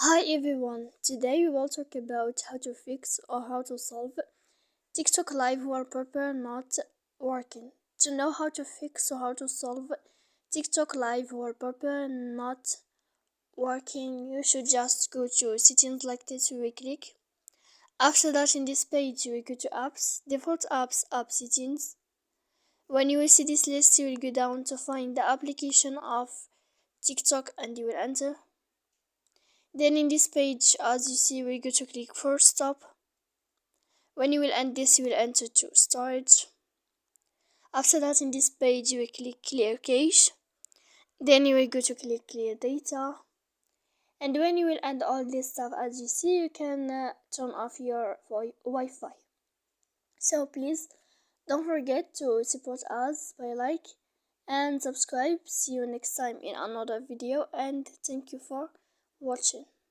Hi everyone, today we will talk about how to fix or how to solve TikTok live wallpaper not working. To know how to fix or how to solve TikTok live wallpaper not working, you should just go to settings like this. We will click. After that, in this page you will go to apps, default apps, app settings. When you will see this list, you will go down to find the application of TikTok and you will enter. Then in this page, as you see, we go to click for stop. When you will end this, you will enter to storage. After that, in this page, you will click clear cache. Then you will go to click clear data. And when you will end all this stuff, as you see, you can turn off your Wi-Fi. So please don't forget to support us by like and subscribe. See you next time in another video, and thank you for watching.